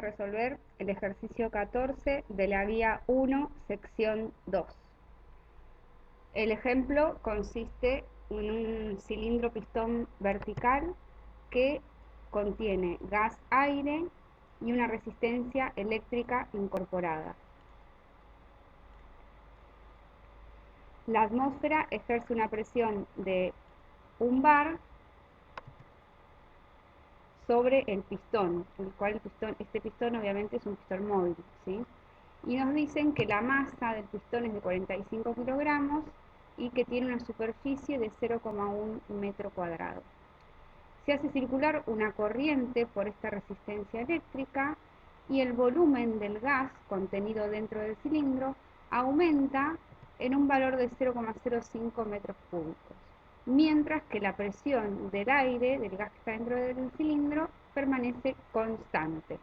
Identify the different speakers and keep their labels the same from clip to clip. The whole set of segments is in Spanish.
Speaker 1: resolver el ejercicio 14 de la guía 1, sección 2. El ejemplo consiste en un cilindro pistón vertical que contiene gas, aire y una resistencia eléctrica incorporada. La atmósfera ejerce una presión de 1 bar sobre el pistón, el cual este pistón obviamente es un pistón móvil, ¿sí? Y nos dicen que la masa del pistón es de 45 kilogramos y que tiene una superficie de 0,1 metro cuadrado. Se hace circular una corriente por esta resistencia eléctrica y el volumen del gas contenido dentro del cilindro aumenta en un valor de 0,05 metros cúbicos, mientras que la presión del aire, del gas que está dentro del cilindro, permanece constante.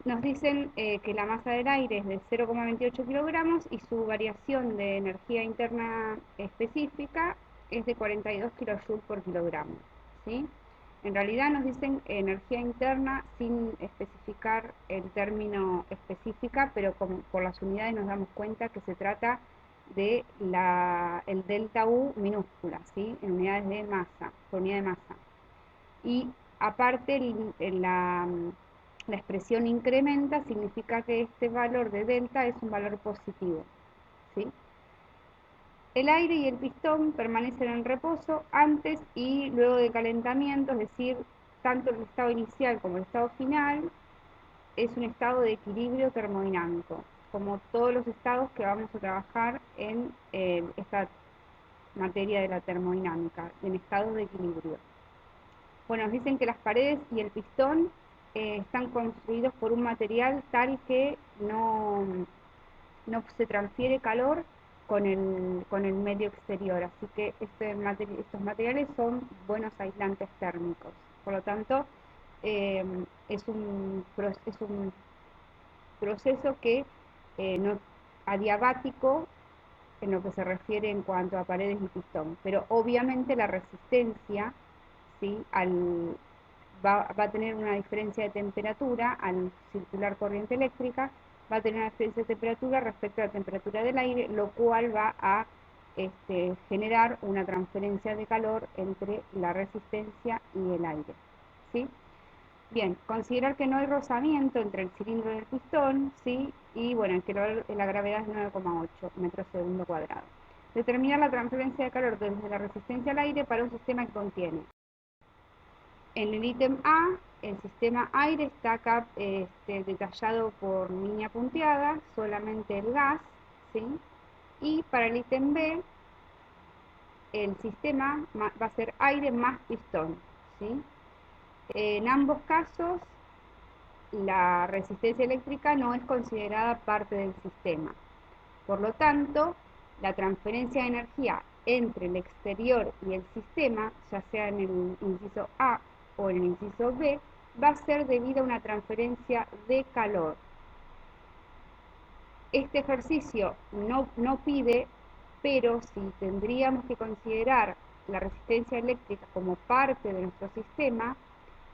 Speaker 1: Nos dicen que la masa del aire es de 0,28 kilogramos y su variación de energía interna específica es de 42 kilojoules por kilogramo, ¿sí? En realidad nos dicen energía interna sin especificar el término específica, pero por las unidades nos damos cuenta que se trata de el delta U minúscula, ¿sí? En unidades de masa, por unidad de masa. Y aparte la expresión incrementa significa que este valor de delta es un valor positivo, ¿sí? El aire y el pistón permanecen en reposo antes y luego de calentamiento, es decir, tanto el estado inicial como el estado final es un estado de equilibrio termodinámico, como todos los estados que vamos a trabajar en esta materia de la termodinámica, en estados de equilibrio. Bueno, nos dicen que las paredes y el pistón están construidos por un material tal que no se transfiere calor con el medio exterior, así que estos materiales son buenos aislantes térmicos. Por lo tanto, es un proceso que no adiabático en lo que se refiere en cuanto a paredes y pistón, pero obviamente la resistencia, ¿sí? Va a tener una diferencia de temperatura al circular corriente eléctrica, va a tener una diferencia de temperatura respecto a la temperatura del aire, lo cual va a generar una transferencia de calor entre la resistencia y el aire, ¿sí? Bien, considerar que no hay rozamiento entre el cilindro y el pistón, ¿sí? Y bueno, que la gravedad es 9,8 metros segundo cuadrado. Determinar la transferencia de calor desde la resistencia al aire para un sistema que contiene. En el ítem A, el sistema aire está acá detallado por línea punteada, solamente el gas, ¿sí? Y para el ítem B, el sistema va a ser aire más pistón, ¿sí? En ambos casos, la resistencia eléctrica no es considerada parte del sistema. Por lo tanto, la transferencia de energía entre el exterior y el sistema, ya sea en el inciso A o en el inciso B, va a ser debido a una transferencia de calor. Este ejercicio no pide, pero si tendríamos que considerar la resistencia eléctrica como parte de nuestro sistema,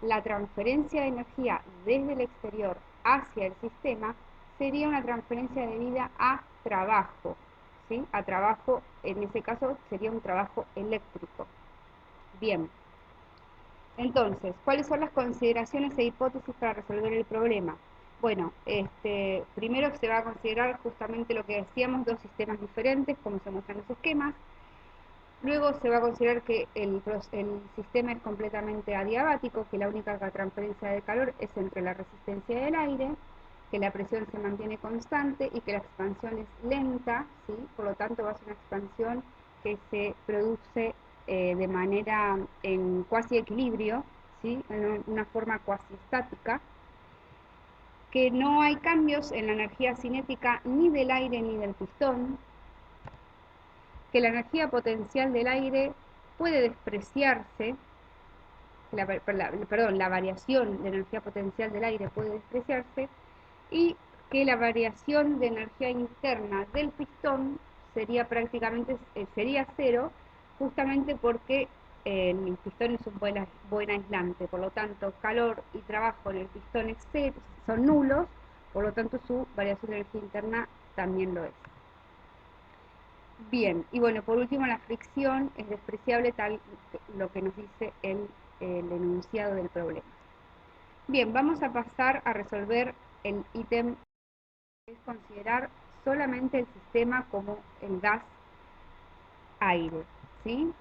Speaker 1: la transferencia de energía desde el exterior hacia el sistema sería una transferencia debida a trabajo, ¿sí? A trabajo, en ese caso sería un trabajo eléctrico. Bien. Entonces, ¿cuáles son las consideraciones e hipótesis para resolver el problema? Bueno, primero se va a considerar justamente lo que decíamos, dos sistemas diferentes, como se muestran los esquemas. Luego se va a considerar que el sistema es completamente adiabático, que la única transferencia de calor es entre la resistencia del aire, que la presión se mantiene constante y que la expansión es lenta, ¿sí? Por lo tanto va a ser una expansión que se produce de manera en cuasi equilibrio, ¿sí? En una forma cuasi estática, que no hay cambios en la energía cinética ni del aire ni del pistón, que la energía potencial del aire puede despreciarse, la variación de energía potencial del aire puede despreciarse, y que la variación de energía interna del pistón sería cero, justamente porque el pistón es un buen aislante, por lo tanto calor y trabajo en el pistón son nulos, por lo tanto su variación de energía interna también lo es. Bien, y bueno, por último la fricción es despreciable, tal lo que nos dice el enunciado del problema. Bien, vamos a pasar a resolver el ítem, que es considerar solamente el sistema como el gas aire, ¿sí?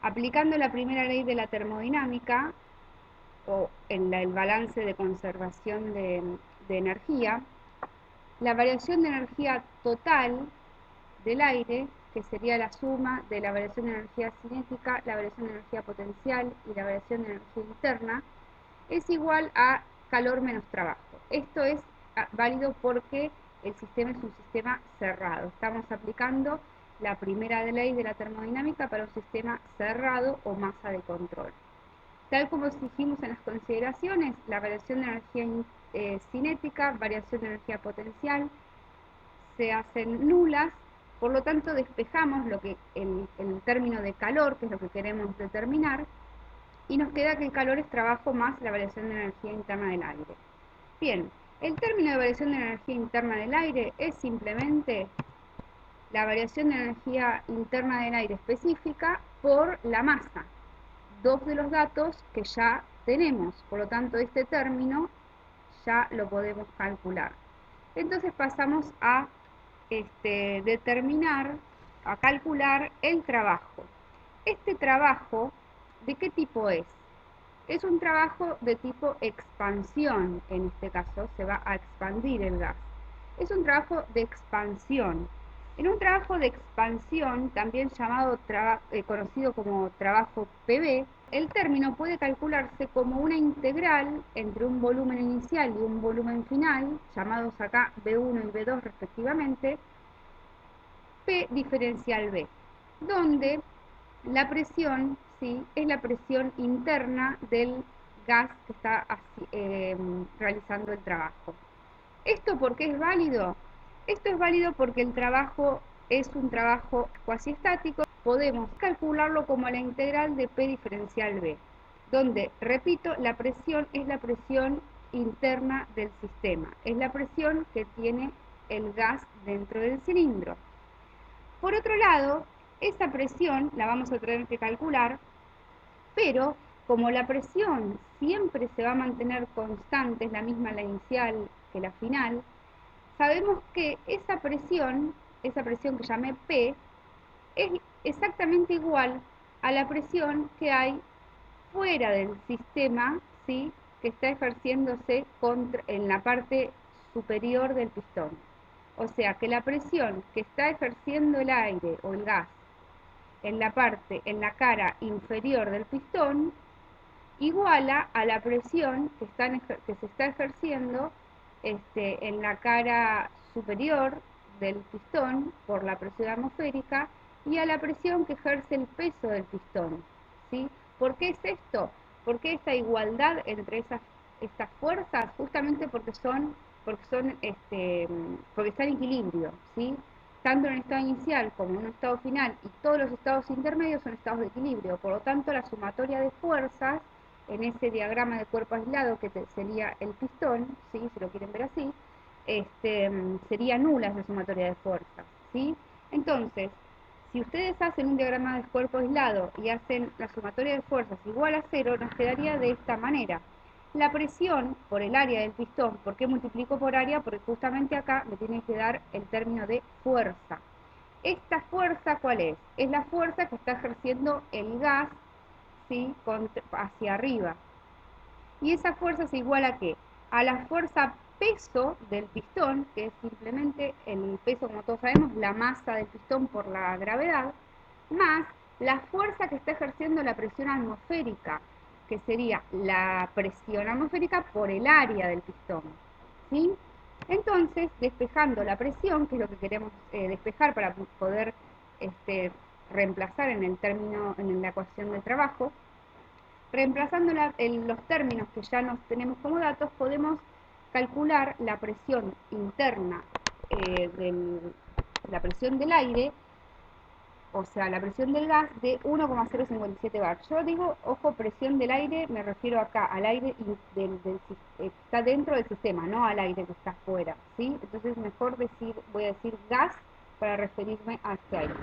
Speaker 1: Aplicando la primera ley de la termodinámica, o en el balance de conservación de energía, la variación de energía total del aire, que sería la suma de la variación de energía cinética, la variación de energía potencial y la variación de energía interna, es igual a calor menos trabajo. Esto es válido porque el sistema es un sistema cerrado. Estamos aplicando la primera ley de la termodinámica para un sistema cerrado o masa de control. Tal como dijimos en las consideraciones, la variación de energía cinética, variación de energía potencial, se hacen nulas, por lo tanto despejamos el término de calor, que es lo que queremos determinar, y nos queda que el calor es trabajo más la variación de energía interna del aire. Bien, el término de variación de energía interna del aire es simplemente la variación de energía interna del aire específica por la masa, dos de los datos que ya tenemos, por lo tanto este término ya lo podemos calcular. Entonces pasamos a determinar, a calcular el trabajo. Este trabajo, ¿de qué tipo es? Es un trabajo de tipo expansión, en este caso se va a expandir el gas. Es un trabajo de expansión. En un trabajo de expansión, también conocido como trabajo PV, el término puede calcularse como una integral entre un volumen inicial y un volumen final, llamados acá B1 y B2 respectivamente, P diferencial B, donde la presión, ¿sí?, es la presión interna del gas que está realizando el trabajo. ¿Esto por qué es válido? Esto es válido porque el trabajo es un trabajo cuasi estático. Podemos calcularlo como la integral de P diferencial B, donde, repito, la presión es la presión interna del sistema, es la presión que tiene el gas dentro del cilindro. Por otro lado, esa presión la vamos a tener que calcular, pero como la presión siempre se va a mantener constante, es la misma la inicial que la final, sabemos que esa presión que llamé P, es exactamente igual a la presión que hay fuera del sistema, ¿sí?, que está ejerciéndose en la parte superior del pistón. O sea que la presión que está ejerciendo el aire o el gas en la cara inferior del pistón, iguala a la presión que se está ejerciendo en la cara superior del pistón por la presión atmosférica y a la presión que ejerce el peso del pistón, ¿sí? ¿Por qué es esto? ¿Por qué esta igualdad entre estas fuerzas? Justamente porque está en equilibrio, ¿sí? Tanto en el estado inicial como en un estado final y todos los estados intermedios son estados de equilibrio. Por lo tanto, la sumatoria de fuerzas en ese diagrama de cuerpo aislado que sería el pistón, ¿sí?, si lo quieren ver así, sería nula esa sumatoria de fuerzas, ¿sí? Entonces, si ustedes hacen un diagrama de cuerpo aislado y hacen la sumatoria de fuerzas igual a 0, nos quedaría de esta manera. La presión por el área del pistón, ¿por qué multiplico por área? Porque justamente acá me tiene que dar el término de fuerza. ¿Esta fuerza cuál es? Es la fuerza que está ejerciendo el gas, ¿sí?, hacia arriba. Y esa fuerza es igual a ¿qué? A la fuerza peso del pistón, que es simplemente el peso, como todos sabemos, la masa del pistón por la gravedad, más la fuerza que está ejerciendo la presión atmosférica, que sería la presión atmosférica por el área del pistón, ¿sí? Entonces, despejando la presión, que es lo que queremos despejar para poder reemplazar en la ecuación de trabajo, reemplazando los términos que ya nos tenemos como datos, podemos calcular la presión interna, la presión del aire, o sea, la presión del gas de 1,057 bar. Yo digo, ojo, presión del aire, me refiero acá al aire que está dentro del sistema, no al aire que está afuera, ¿sí? Entonces mejor voy a decir gas para referirme a este aire.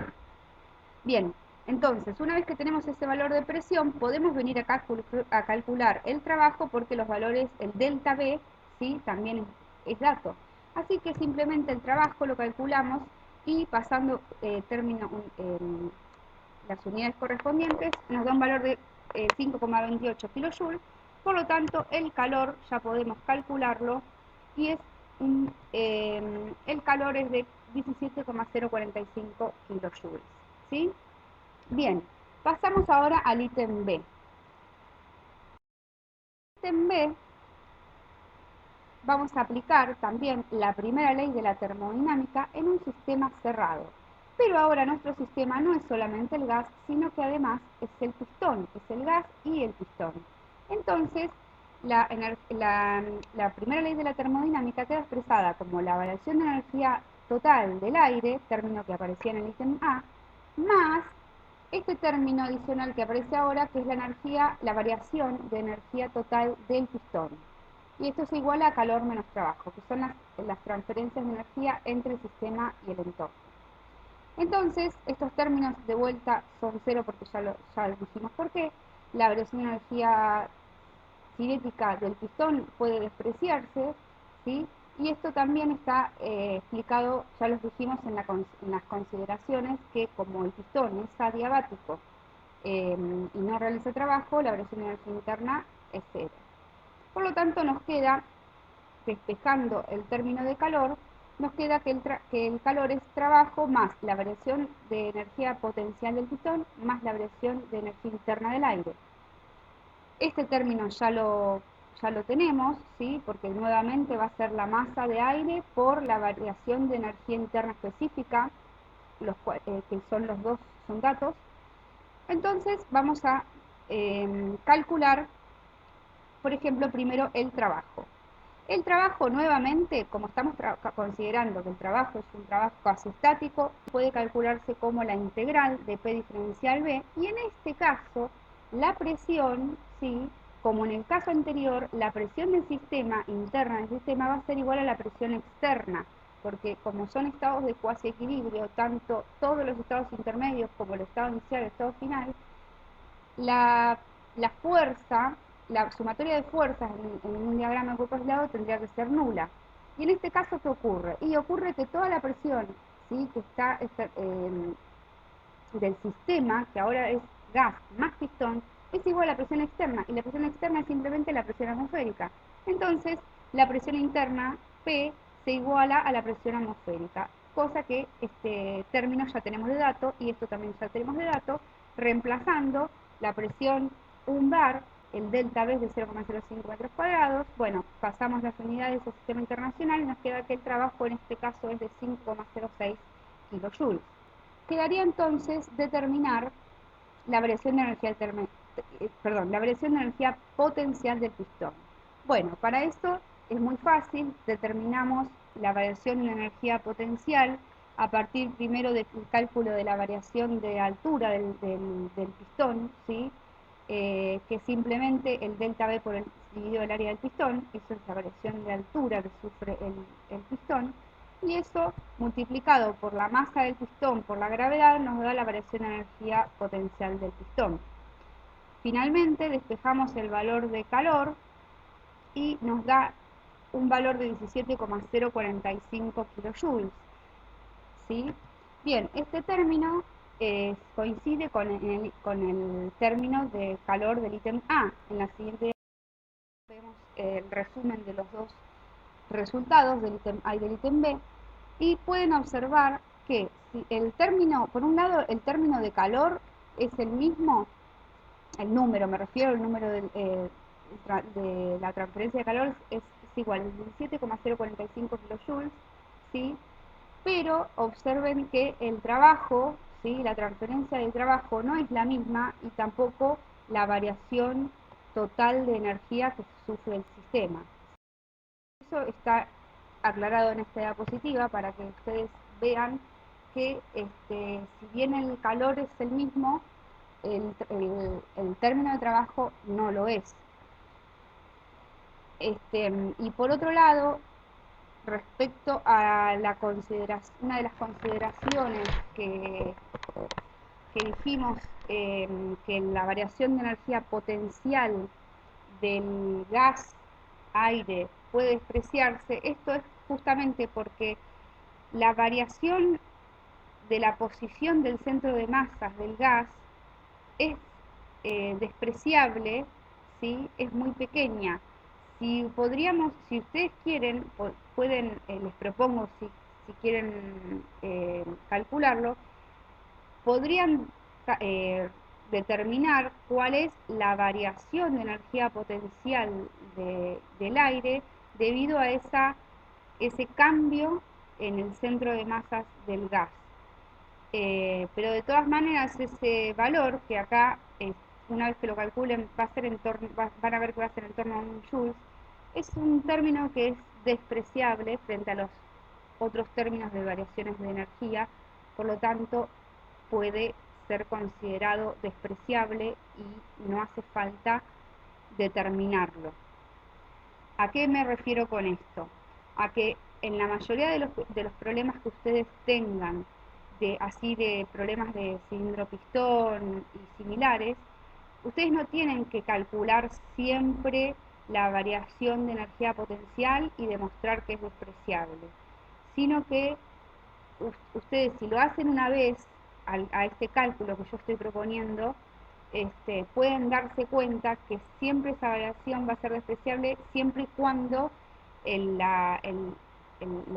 Speaker 1: Bien, entonces, una vez que tenemos ese valor de presión, podemos venir acá a calcular el trabajo porque los valores, el delta B, ¿sí? También es dato. Así que simplemente el trabajo lo calculamos y pasando las unidades correspondientes, nos da un valor de 5,28 kilojoules. Por lo tanto, el calor ya podemos calcularlo y el calor es de 17,045 kilojoules. ¿Sí? Bien, pasamos ahora al ítem B. Ítem B, vamos a aplicar también la primera ley de la termodinámica en un sistema cerrado. Pero ahora nuestro sistema no es solamente el gas, sino que además es el pistón, es el gas y el pistón. Entonces, la primera ley de la termodinámica queda expresada como la variación de energía total del aire, término que aparecía en el ítem A, más este término adicional que aparece ahora, que es la variación de energía total del pistón. Y esto es igual a calor menos trabajo, que son las transferencias de energía entre el sistema y el entorno. Entonces, estos términos de vuelta son cero porque ya dijimos por qué. La variación de energía cinética del pistón puede despreciarse, ¿sí? Y esto también está explicado, ya lo dijimos en las consideraciones, que como el pistón es adiabático y no realiza trabajo, la variación de energía interna es cero. Por lo tanto, nos queda, despejando el término de calor, nos queda que el calor es trabajo más la variación de energía potencial del pistón más la variación de energía interna del aire. Este término ya lo tenemos, ¿sí? Porque nuevamente va a ser la masa de aire por la variación de energía interna específica, que son los dos, son datos. Entonces vamos a calcular, por ejemplo, primero el trabajo. El trabajo, nuevamente, como estamos considerando que el trabajo es un trabajo casi estático, puede calcularse como la integral de P diferencial B, y en este caso, la presión, ¿sí? Como en el caso anterior, la presión del sistema, interna del sistema, va a ser igual a la presión externa, porque como son estados de cuasi equilibrio, tanto todos los estados intermedios como el estado inicial y el estado final, la, la fuerza, la sumatoria de fuerzas en un diagrama de cuerpo aislado tendría que ser nula. Y en este caso, ¿qué ocurre? Y ocurre que toda la presión, ¿sí? Que está del sistema, que ahora es gas más pistón, es igual a la presión externa, y la presión externa es simplemente la presión atmosférica. Entonces, la presión interna, P, se iguala a la presión atmosférica, cosa que este término ya tenemos de dato, y esto también ya tenemos de dato, reemplazando la presión 1 bar, el delta B es de 0,05 metros cuadrados. Bueno, pasamos las unidades al sistema internacional y nos queda que el trabajo en este caso es de 5,06 kilojoules. Quedaría entonces determinar la variación de la variación de energía potencial del pistón. Bueno, para esto es muy fácil, determinamos la variación de energía potencial a partir primero del cálculo de la variación de altura del pistón, ¿sí? Que es simplemente el delta B dividido el área del pistón, eso es la variación de altura que sufre el pistón, y eso multiplicado por la masa del pistón por la gravedad nos da la variación de energía potencial del pistón. Finalmente despejamos el valor de calor y nos da un valor de 17,045 kilojoules, ¿sí? Bien, este término coincide con el término de calor del ítem A. En la siguiente vemos el resumen de los dos resultados del ítem A y del ítem B, y pueden observar que si el término, por un lado, el término de calor es el mismo, el número, me refiero al número de la transferencia de calor es igual, es 17,045 kilojoules, ¿sí? Pero observen que el trabajo, ¿sí? La transferencia del trabajo no es la misma y tampoco la variación total de energía que sufre el sistema. Eso está aclarado en esta diapositiva para que ustedes vean que si bien el calor es el mismo, el término de trabajo no lo es. Y por otro lado, respecto a una de las consideraciones que dijimos, que la variación de energía potencial del gas aire puede despreciarse, esto es justamente porque la variación de la posición del centro de masas del gas es despreciable, ¿sí? Es muy pequeña. Si ustedes quieren, pueden, les propongo, si quieren calcularlo, podrían eh, determinar cuál es la variación de energía potencial del aire debido a ese cambio en el centro de masas del gas. Pero de todas maneras ese valor, que acá una vez que lo calculen van a ver que va a ser en torno a un joule, es un término que es despreciable frente a los otros términos de variaciones de energía, por lo tanto puede ser considerado despreciable y no hace falta determinarlo. ¿A qué me refiero con esto? A que en la mayoría de los problemas que ustedes tengan, de problemas de cilindro pistón y similares, ustedes no tienen que calcular siempre la variación de energía potencial y demostrar que es despreciable, sino que ustedes, si lo hacen una vez a este cálculo que yo estoy proponiendo, pueden darse cuenta que siempre esa variación va a ser despreciable siempre y cuando la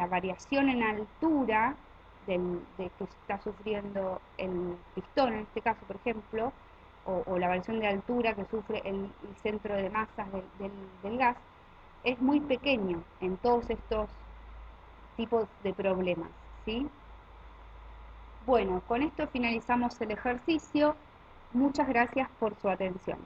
Speaker 1: variación en altura de que está sufriendo el pistón, en este caso, por ejemplo, o la variación de altura que sufre el centro de masas del gas, es muy pequeño en todos estos tipos de problemas, ¿sí? Bueno, con esto finalizamos el ejercicio. Muchas gracias por su atención.